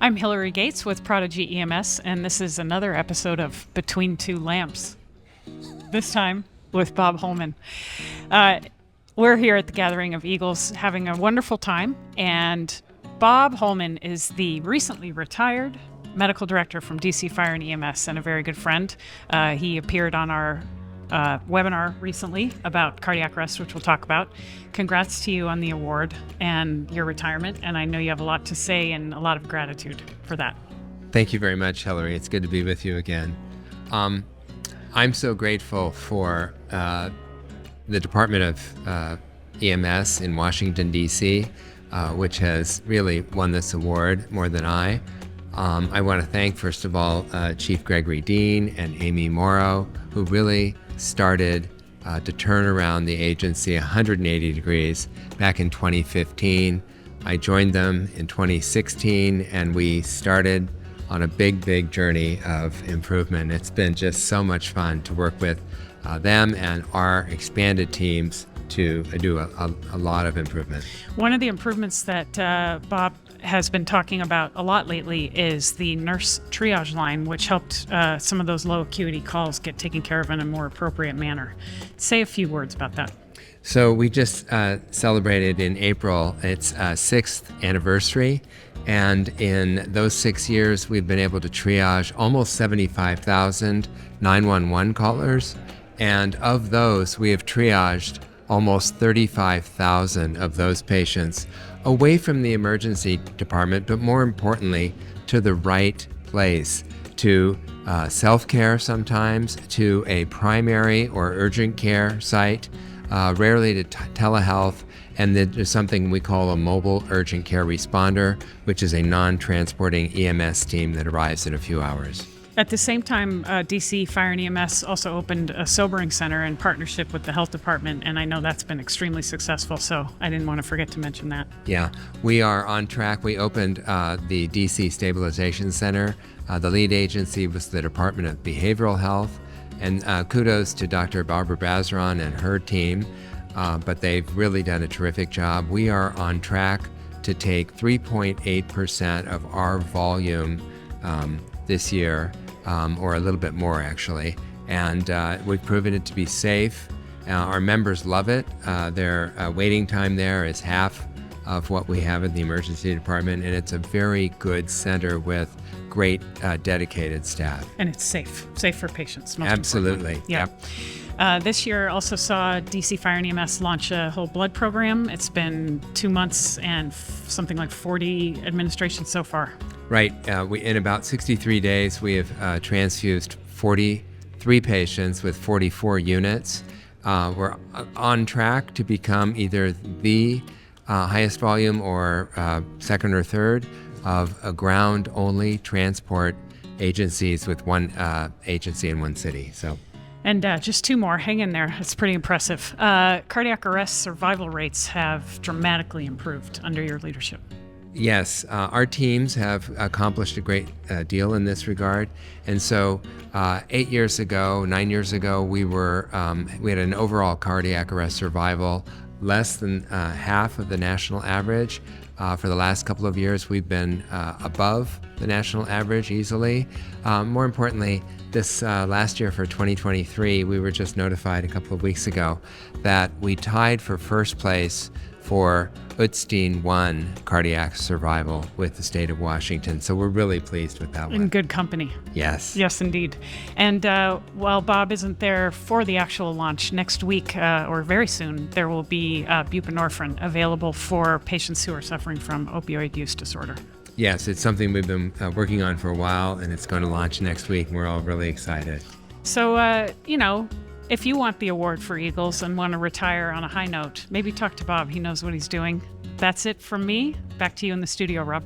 I'm Hilary Gates with Prodigy EMS, and this is another episode of Between Two Lamps. This time with Bob Holman. We're here at the Gathering of Eagles having a wonderful time, and Bob Holman is the recently retired medical director from DC Fire and EMS and a very good friend. He appeared on our webinar recently about cardiac arrest, which we'll talk about. Congrats to you on the award and your retirement, and I know you have a lot to say and a lot of gratitude for that. Thank you very much, Hilary. It's good to be with you again. I'm so grateful for the Department of EMS in Washington, D.C., which has really won this award more than I. I want to thank, first of all, Chief Gregory Dean and Amy Morrow, who really started to turn around the agency 180 degrees back in 2015. I joined them in 2016, and we started on a big journey of improvement. It's been just so much fun to work with them and our expanded teams to do a lot of improvement. One of the improvements that Bob has been talking about a lot lately is the nurse triage line, which helped some of those low acuity calls get taken care of in a more appropriate manner. Say a few words about that. So we just celebrated in April its 6th anniversary, and in those 6 years we've been able to triage almost 75,000 911 callers, and of those we have triaged almost 35,000 of those patients away from the emergency department, but more importantly, to the right place, to self-care sometimes, to a primary or urgent care site, rarely to telehealth, and then there's something we call a mobile urgent care responder, which is a non-transporting EMS team that arrives in a few hours. At the same time, DC Fire and EMS also opened a sobering center in partnership with the health department, and I know that's been extremely successful, so I didn't want to forget to mention that. Yeah, we are on track. We opened the DC Stabilization Center. The lead agency was the Department of Behavioral Health, and kudos to Dr. Barbara Bazron and her team, but they've really done a terrific job. We are on track to take 3.8% of our volume this year, or a little bit more actually, and we've proven it to be safe. Our members love it. Their waiting time there is half of what we have in the emergency department, and it's a very good center with great dedicated staff. And it's safe for patients. Most Absolutely. importantly. Yeah. This year also saw DC Fire and EMS launch a whole blood program. It's been 2 months and something like 40 administrations so far. Right. In about 63 days, we have transfused 43 patients with 44 units. We're on track to become either the highest volume or second or third of a ground-only transport agencies with one agency in one city. And just 2 more. Hang in there. It's pretty impressive. Cardiac arrest survival rates have dramatically improved under your leadership. Yes, our teams have accomplished a great deal in this regard. And so 9 years ago, we had an overall cardiac arrest survival less than half of the national average. For the last couple of years, we've been above the national average easily. More importantly, this last year for 2023, we were just notified a couple of weeks ago that we tied for first place for Utstein 1 cardiac survival with the state of Washington. So we're really pleased with that one. In good company. Yes. Yes, indeed. And while Bob isn't there for the actual launch, next week or very soon, there will be buprenorphine available for patients who are suffering from opioid use disorder. Yes, it's something we've been working on for a while, and it's going to launch next week, and we're all really excited. So, if you want the award for Eagles and want to retire on a high note, maybe talk to Bob. He knows what he's doing. That's it from me. Back to you in the studio, Rob.